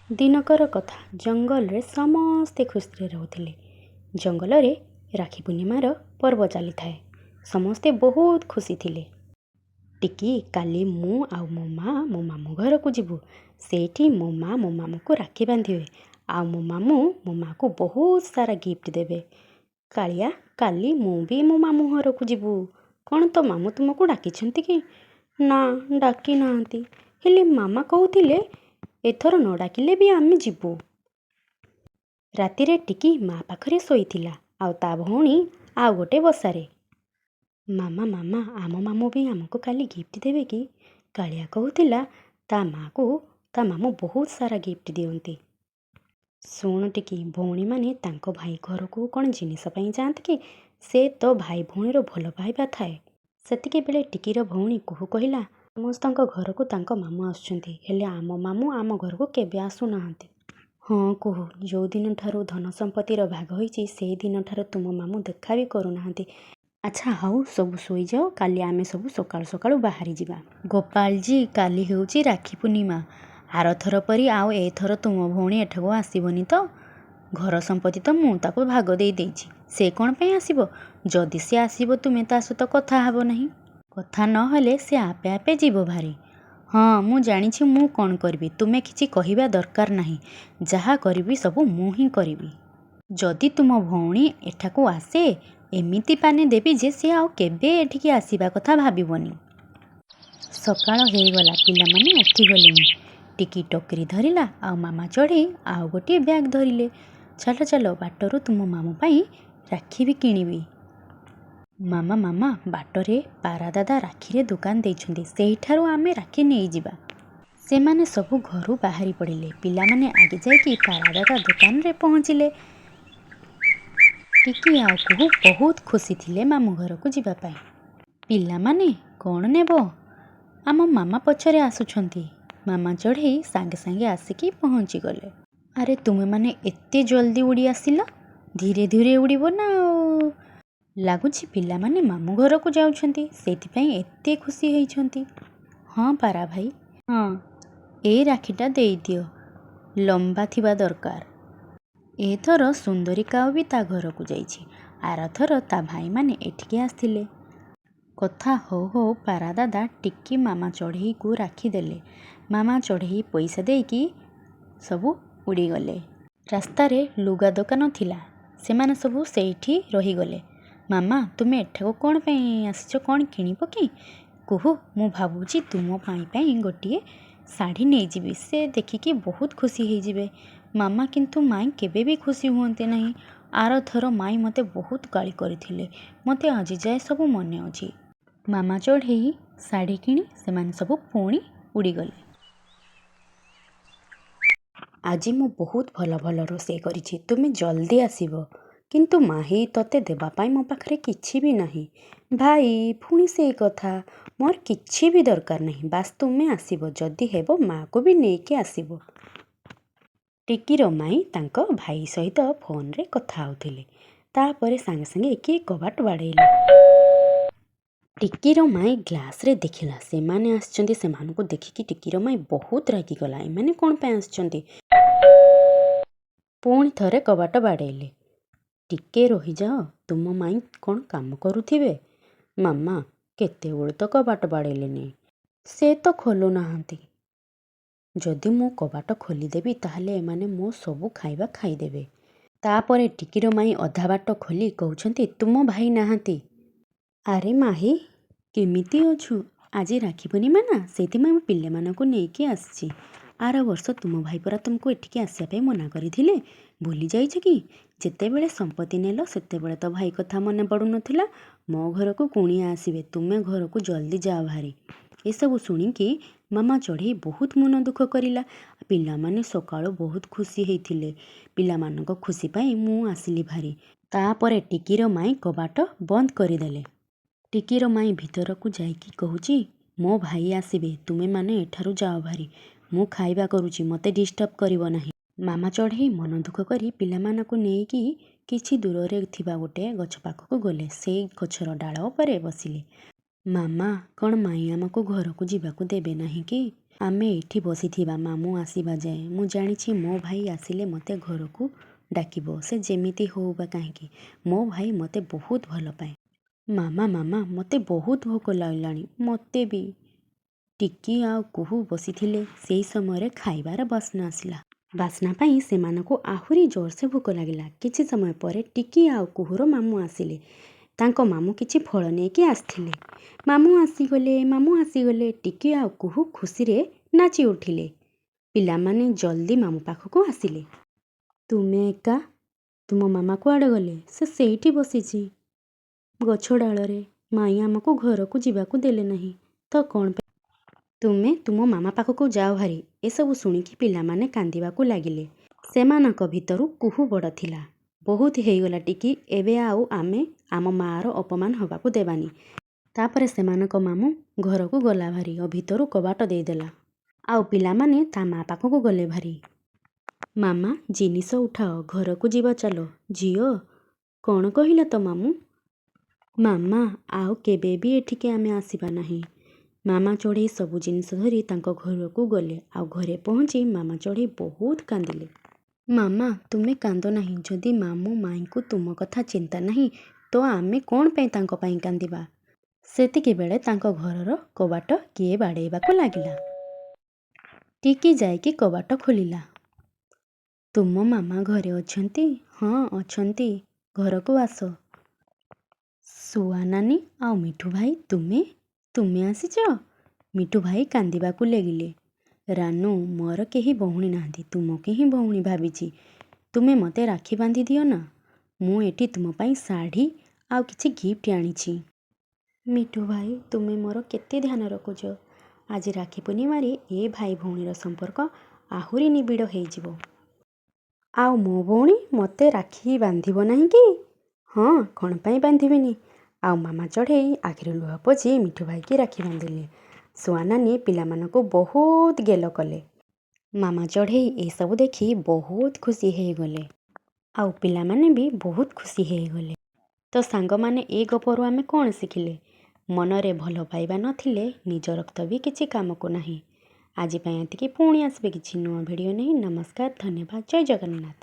ଦିନକର କଥା। ଜଙ୍ଗଲରେ ସମସ୍ତେ ଖୁସିରେ ରହୁଥିଲେ। ଜଙ୍ଗଲରେ ରାକ୍ଷୀ ପୂର୍ଣ୍ଣିମାର ପର୍ବ ଚାଲିଥାଏ। ସମସ୍ତେ ବହୁତ ଖୁସି ଥିଲେ। ଟିକି, କାଲି ମୁଁ ଆଉ ମୋ ମାମୁଁ ଘରକୁ ଯିବୁ। ସେଇଠି ମୋ ମାମୁଁକୁ ରାକ୍ଷୀ ବାନ୍ଧିବେ। ଆଉ ମୋ ମାକୁ ବହୁତ ସାରା ଗିଫ୍ଟ ଦେବେ। କାଳିଆ, କାଲି ମୁଁ ବି ମୋ ମାମୁଁ ଘରକୁ ଯିବୁ। କ'ଣ ତୋ ମାମୁଁ ତୁମକୁ ଡାକିଛନ୍ତି କି? ନା, ଡାକି ନାହାନ୍ତି। ହେଲେ ମାମା କହୁଥିଲେ ଏଥର ନ ଡାକିଲେ ବି ଆମେ ଯିବୁ। ରାତିରେ ଟିକି ମା ପାଖରେ ଶୋଇଥିଲା ଆଉ ତା ଭଉଣୀ ଆଉ ଗୋଟେ ବସାରେ। ମାମା, ଆମ ମାମୁଁ ବି ଆମକୁ କାଲି ଗିଫ୍ଟ ଦେବେ କି? କାଳିଆ କହୁଥିଲା ତା ମାମୁଁ ବହୁତ ସାରା ଗିଫ୍ଟ ଦିଅନ୍ତି। ଶୁଣ ଟିକି, ଭଉଣୀମାନେ ତାଙ୍କ ଭାଇ ଘରକୁ କ'ଣ ଜିନିଷ ପାଇଁ ଯାଆନ୍ତି କି? ସେ ତ ଭାଇ ଭଉଣୀର ଭଲ ପାଇବା ଥାଏ। ସେତିକିବେଳେ ଟିକିର ଭଉଣୀ କୁହୁ କହିଲା, ସମସ୍ତଙ୍କ ଘରକୁ ତାଙ୍କ ମାମୁଁ ଆସୁଛନ୍ତି, ହେଲେ ଆମ ମାମୁଁ ଆମ ଘରକୁ କେବେ ଆସୁନାହାନ୍ତି। ହଁ କୁହୁ, ଯେଉଁଦିନ ଠାରୁ ଧନ ସମ୍ପତ୍ତିର ଭାଗ ହୋଇଛି ସେଇ ଦିନଠାରୁ ତୁମ ମାମୁଁ ଦେଖା ବି କରୁନାହାନ୍ତି। ଆଚ୍ଛା ହଉ, ସବୁ ଶୋଇଯାଅ, କାଲି ଆମେ ସବୁ ସକାଳୁ ସକାଳୁ ବାହାରି ଯିବା। ଗୋପାଳଜୀ, କାଲି ହେଉଛି ରାକ୍ଷୀ ପୂର୍ଣ୍ଣିମା। ଆରଥର ପରି ଆଉ ଏଥର ତୁମ ଭଉଣୀ ଏଠାକୁ ଆସିବନି ତ? ଘର ସମ୍ପତ୍ତି ତ ମୁଁ ତାକୁ ଭାଗ ଦେଇଛି। ସେ କ'ଣ ପାଇଁ ଆସିବ? ଯଦି ସେ ଆସିବ ତୁମେ ତା ସହିତ କଥା ହେବ ନାହିଁ। କଥା ନହେଲେ ସେ ଆପେ ଆପେ ଯିବ ଭାରି। ହଁ, ମୁଁ ଜାଣିଛି ମୁଁ କ'ଣ କରିବି। ତୁମେ କିଛି କହିବା ଦରକାର ନାହିଁ। ଯାହା କରିବି ସବୁ ମୁଁ ହିଁ କରିବି। ଯଦି ତୁମ ଭଉଣୀ ଏଠାକୁ ଆସେ, ଏମିତି ପାନେ ଦେବି ଯେ ସେ ଆଉ କେବେ ଏଠିକି ଆସିବା କଥା ଭାବିବନି। ସକାଳ ହେଇଗଲା, ପିଲାମାନେ ଉଠିଗଲେଣି। ଟିକି ଟୋକରି ଧରିଲା ଆଉ ମାମା ଚଢ଼େଇ ଆଉ ଗୋଟିଏ ବ୍ୟାଗ୍ ଧରିଲେ। ଚାଲ ବାଟରୁ ତୁମ ମାମୁଁ ପାଇଁ ରାକ୍ଷୀ ବି କିଣିବି। ମାମା, ବାଟରେ ପାରାଦାଦା ରାକ୍ଷୀରେ ଦୋକାନ ଦେଇଛନ୍ତି, ସେଇଠାରୁ ଆମେ ରାକ୍ଷୀ ନେଇଯିବା। ସେମାନେ ସବୁ ଘରୁ ବାହାରି ପଡ଼ିଲେ। ପିଲାମାନେ ଆଗେ ଯାଇକି ପାରାଦାଦା ଦୋକାନରେ ପହଞ୍ଚିଲେ। ଟିକି ଆଉ କୁହୁ ବହୁତ ଖୁସି ଥିଲେ ମାମୁଁ ଘରକୁ ଯିବା ପାଇଁ। ପିଲାମାନେ, କ'ଣ ନେବ? ଆମ ମାମା ପଛରେ ଆସୁଛନ୍ତି। ମାମା ଚଢ଼େଇ ସାଙ୍ଗେ ସାଙ୍ଗେ ଆସିକି ପହଞ୍ଚିଗଲେ। ଆରେ ତୁମେମାନେ ଏତେ ଜଲ୍ଦି ଉଡ଼ି ଆସିଲ? ଧୀରେ ଧୀରେ ଉଡ଼ିବ ନା ଆଉ। ଲାଗୁଛି ପିଲାମାନେ ମାମୁଁ ଘରକୁ ଯାଉଛନ୍ତି, ସେଇଥିପାଇଁ ଏତେ ଖୁସି ହେଇଛନ୍ତି। ହଁ ପାରା ଭାଇ, ହଁ, ଏଇ ରାକ୍ଷୀଟା ଦେଇଦିଅ। ଲମ୍ବା ଥିବା ଦରକାର। ଏଥର ସୁନ୍ଦରୀକାଉ ବି ତା ଘରକୁ ଯାଇଛି। ଆରଥର ତା ଭାଇମାନେ ଏଠିକି ଆସିଥିଲେ। କଥା ହଉ ହଉ ପାରାଦାଦା ଟିକି ମାମା ଚଢ଼େଇକୁ ରାକ୍ଷୀ ଦେଲେ। ମାମା ଚଢ଼େଇ ପଇସା ଦେଇକି ସବୁ ଉଡ଼ିଗଲେ। ରାସ୍ତାରେ ଲୁଗା ଦୋକାନ ଥିଲା, ସେମାନେ ସବୁ ସେଇଠି ରହିଗଲେ। ମାମା, ତୁମେ ଏଠାକୁ କ'ଣ ପାଇଁ ଆସିଛ? କ'ଣ କିଣିବ କି? କୁହୁ, ମୁଁ ଭାବୁଛି ତୁମ ପାଇଁ ଗୋଟିଏ ଶାଢ଼ୀ ନେଇଯିବି। ସେ ଦେଖିକି ବହୁତ ଖୁସି ହେଇଯିବେ। ମାମା, କିନ୍ତୁ ମାଇଁ କେବେ ବି ଖୁସି ହୁଅନ୍ତି ନାହିଁ। ଆରଥର ମାଇଁ ମୋତେ ବହୁତ ଗାଳି କରିଥିଲେ। ମୋତେ ଆଜି ଯାଏ ସବୁ ମନେ ଅଛି। ମାମା ଚଢ଼େଇ ଶାଢ଼ୀ କିଣି ସେମାନେ ସବୁ ପୁଣି ଉଡ଼ିଗଲେ। ଆଜି ମୁଁ ବହୁତ ଭଲ ରୋଷେଇ କରିଛି, ତୁମେ ଜଲ୍ଦି ଆସିବ। କିନ୍ତୁ ମାହି, ତତେ ଦେବା ପାଇଁ ମୋ ପାଖରେ କିଛି ବି ନାହିଁ। ଭାଇ, ପୁଣି ସେଇ କଥା। ମୋର କିଛି ବି ଦରକାର ନାହିଁ, ବାସ୍ ତୁମେ ଆସିବ। ଯଦି ହେବ ମାକୁ ବି ନେଇକି ଆସିବ। ଟିକିର ମାଇଁ ତାଙ୍କ ଭାଇ ସହିତ ଫୋନରେ କଥା ହେଉଥିଲେ। ତାପରେ ସାଙ୍ଗେ ସାଙ୍ଗେ କିଏ କବାଟ ବାଡ଼େଇଲା। ଟିକିର ମାଇଁ ଗ୍ଲାସରେ ଦେଖିଲା ସେମାନେ ଆସିଛନ୍ତି। ସେମାନଙ୍କୁ ଦେଖିକି ଟିକିର ମାଇଁ ବହୁତ ରାଗିଗଲା। ଏମାନେ କ'ଣ ପାଇଁ ଆସିଛନ୍ତି? ପୁଣି ଥରେ କବାଟ ବାଡ଼େଇଲେ। ଟିକେ ରହିଯାଅ, ତୁମ ମାଇଁ କ'ଣ କାମ କରୁଥିବେ। ମାମା, କେତେବେଳୁ ତ କବାଟ ବାଡ଼େଇଲେନି, ସେ ତ ଖୋଲୁନାହାନ୍ତି। ଯଦି ମୁଁ କବାଟ ଖୋଲିଦେବି ତାହେଲେ ଏମାନେ ମୋ ସବୁ ଖାଇବା ଖାଇଦେବେ। ତାପରେ ଟିକିର ମାଇଁ ଅଧା ବାଟ ଖୋଲି କହୁଛନ୍ତି, ତୁମ ଭାଇ ନାହାନ୍ତି। ଆରେ ମାହି, କେମିତି ଅଛୁ? ଆଜି ରାକ୍ଷୀ ପୂର୍ଣ୍ଣିମା ନା, ସେଇଥିପାଇଁ ମୁଁ ପିଲାମାନଙ୍କୁ ନେଇକି ଆସିଛି। ଆର ବର୍ଷ ତୁମ ଭାଇ ପରା ତୁମକୁ ଏଠିକି ଆସିବା ପାଇଁ ମନା କରିଥିଲେ, ଭୁଲି ଯାଇଛ କି? ଯେତେବେଳେ ସମ୍ପତ୍ତି ନେଲ ସେତେବେଳେ ତ ଭାଇ କଥା ମନେ ପଡ଼ୁନଥିଲା। ମୋ ଘରକୁ କୁଣିଆ ଆସିବେ, ତୁମେ ଘରକୁ ଜଲ୍ଦି ଯାଅ ଭାରି। ଏସବୁ ଶୁଣିକି ମାମା ଚଢ଼େଇ ବହୁତ ମନ ଦୁଃଖ କରିଲା। ପିଲାମାନେ ସକାଳୁ ବହୁତ ଖୁସି ହେଇଥିଲେ। ପିଲାମାନଙ୍କ ଖୁସି ପାଇଁ ମୁଁ ଆସିଲି ଭାରି। ତାପରେ ଟିକିର ମାଇଁ କବାଟ ବନ୍ଦ କରିଦେଲେ। ଟିକିର ମାଇଁ ଭିତରକୁ ଯାଇକି କହୁଛି, ମୋ ଭାଇ ଆସିବେ, ତୁମେମାନେ ଏଠାରୁ ଯାଅ ଭାରି। ମୁଁ ଖାଇବା କରୁଛି, ମୋତେ ଡିଷ୍ଟର୍ବ କରିବ ନାହିଁ। ମାମା ଚଢ଼େଇ ମନ ଦୁଃଖ କରି ପିଲାମାନଙ୍କୁ ନେଇକି କିଛି ଦୂରରେ ଥିବା ଗୋଟେ ଗଛ ପାଖକୁ ଗଲେ। ସେଇ ଗଛର ଡାଳ ଉପରେ ବସିଲେ। ମାମା, କ'ଣ ମାଇଁ ଆମକୁ ଘରକୁ ଯିବାକୁ ଦେବେ ନାହିଁ କି? ଆମେ ଏଇଠି ବସିଥିବା ମାମୁଁ ଆସିବା ଯାଏ। ମୁଁ ଜାଣିଛି ମୋ ଭାଇ ଆସିଲେ ମୋତେ ଘରକୁ ଡାକିବ। ସେ ଯେମିତି ହଉ ବା କାହିଁକି, ମୋ ଭାଇ ମୋତେ ବହୁତ ଭଲ ପାଏ। ମାମା, ମୋତେ ବହୁତ ଭୋକ ଲାଗିଲାଣି। ମୋତେ ବି। ଟିକି ଆଉ କୁହୁ ବସିଥିଲେ। ସେଇ ସମୟରେ ଖାଇବାର ବାସ୍ନା ଆସିଲା। ବାସ୍ନା ପାଇଁ ସେମାନଙ୍କୁ ଆହୁରି ଜୋରସେ ଭୋକ ଲାଗିଲା। କିଛି ସମୟ ପରେ ଟିକି ଆଉ କୁହୁର ମାମୁଁ ଆସିଲେ। ତାଙ୍କ ମାମୁଁ କିଛି ଫଳ ନେଇକି ଆସିଥିଲେ। ମାମୁଁ ଆସିଗଲେ। ଟିକି ଆଉ କୁହୁ ଖୁସିରେ ନାଚି ଉଠିଲେ। ପିଲାମାନେ ଜଲ୍ଦି ମାମୁଁ ପାଖକୁ ଆସିଲେ। ତୁମେ ଏକା? ତୁମ ମାମା କୁଆଡ଼େ ଗଲେ? ସେ ସେଇଠି ବସିଛି ଗଛ ଡାଳରେ। ମାଇଁ ଆମକୁ ଘରକୁ ଯିବାକୁ ଦେଲେ ନାହିଁ ତ କ'ଣ ପାଇଁ? ତୁମେ ତୁମ ମାମା ପାଖକୁ ଯାଅ ଭାରି। ଏସବୁ ଶୁଣିକି ପିଲାମାନେ କାନ୍ଦିବାକୁ ଲାଗିଲେ। ସେମାନଙ୍କ ଭିତରୁ କୁହୁ ବଡ଼ ଥିଲା। ବହୁତ ହେଇଗଲା ଟିକି, ଏବେ ଆଉ ଆମେ ଆମ ମାଆର ଅପମାନ ହେବାକୁ ଦେବାନି। ତାପରେ ସେମାନଙ୍କ ମାମୁଁ ଘରକୁ ଗଲା ଭାରି ଓ ଭିତରୁ କବାଟ ଦେଇଦେଲା। ଆଉ ପିଲାମାନେ ତା ମା ପାଖକୁ ଗଲେ ଭାରି। ମାମା, ଜିନିଷ ଉଠାଅ, ଘରକୁ ଯିବା ଚାଲ। ଝିଅ, କ'ଣ କହିଲ ତ ମାମୁଁ? ମାମା, ଆଉ କେବେ ବି ଏଠିକି ଆମେ ଆସିବା ନାହିଁ। ମାମା ଚଢ଼େଇ ସବୁ ଜିନିଷ ଧରି ତାଙ୍କ ଘରକୁ ଗଲେ। ଆଉ ଘରେ ପହଞ୍ଚି ମାମା ଚଢ଼େଇ ବହୁତ କାନ୍ଦିଲେ। ମାମା, ତୁମେ କାନ୍ଦ ନାହିଁ। ଯଦି ମାମୁଁ ମାଇଁଙ୍କୁ ତୁମ କଥା ଚିନ୍ତା ନାହିଁ ତ ଆମେ କ'ଣ ପାଇଁ ତାଙ୍କ ପାଇଁ କାନ୍ଦିବା? ସେତିକିବେଳେ ତାଙ୍କ ଘରର କବାଟ କିଏ ବାଡ଼େଇବାକୁ ଲାଗିଲା। ଟିକି ଯାଇକି କବାଟ ଖୋଲିଲା। ତୁମ ମାମା ଘରେ ଅଛନ୍ତି? ହଁ, ଅଛନ୍ତି। ଘରକୁ ଆସ। ଶୁଆ ନାନୀ ଆଉ ମିଠୁ ଭାଇ, ତୁମେ ଆସିଛ? ମିଠୁ ଭାଇ କାନ୍ଦିବାକୁ ଲାଗିଲେ। ରାନୁ, ମୋର କେହି ଭଉଣୀ ନାହାନ୍ତି। ତୁମକୁ ହିଁ ଭଉଣୀ ଭାବିଛି। ତୁମେ ମୋତେ ରାକ୍ଷୀ ବାନ୍ଧି ଦିଅ ନା। ମୁଁ ଏଠି ତୁମ ପାଇଁ ଶାଢ଼ୀ ଆଉ କିଛି ଗିଫ୍ଟ ଆଣିଛି। ମିଠୁ ଭାଇ, ତୁମେ ମୋର କେତେ ଧ୍ୟାନ ରଖୁଛ। ଆଜି ରାକ୍ଷୀ ପୂର୍ଣ୍ଣିମାରେ ଏ ଭାଇ ଭଉଣୀର ସମ୍ପର୍କ ଆହୁରି ନିବିଡ଼ ହେଇଯିବ। ଆଉ ମୋ ଭଉଣୀ ମୋତେ ରାକ୍ଷୀ ବାନ୍ଧିବ ନାହିଁ କି? ହଁ, କ'ଣ ପାଇଁ ବାନ୍ଧିବିନି। ଆଉ ମାମା ଚଢ଼େଇ ଆଖିରୁ ଲୁହ ପୋଛି ମିଠୁ ଭାଇକି ରାକ୍ଷୀ ବାନ୍ଧିଲେ। ଶୁଆ ନାନୀ ପିଲାମାନଙ୍କୁ ବହୁତ ଗେଲ କଲେ। ମାମା ଚଢ଼େଇ ଏସବୁ ଦେଖି ବହୁତ ଖୁସି ହେଇଗଲେ। ଆଉ ପିଲାମାନେ ବି ବହୁତ ଖୁସି ହେଇଗଲେ। ତ ସାଙ୍ଗମାନେ, ଏ ଗପରୁ ଆମେ କ'ଣ ଶିଖିଲେ? ମନରେ ଭଲ ପାଇବା ନଥିଲେ ନିଜ ରକ୍ତ ବି କିଛି କାମକୁ ନାହିଁ। ଆଜି ପାଇଁ ଏତିକି। ପୁଣି ଆସିବେ କିଛି ନୂଆ ଭିଡ଼ିଓ ନେଇ। ନମସ୍କାର, ଧନ୍ୟବାଦ, ଜୟ ଜଗନ୍ନାଥ।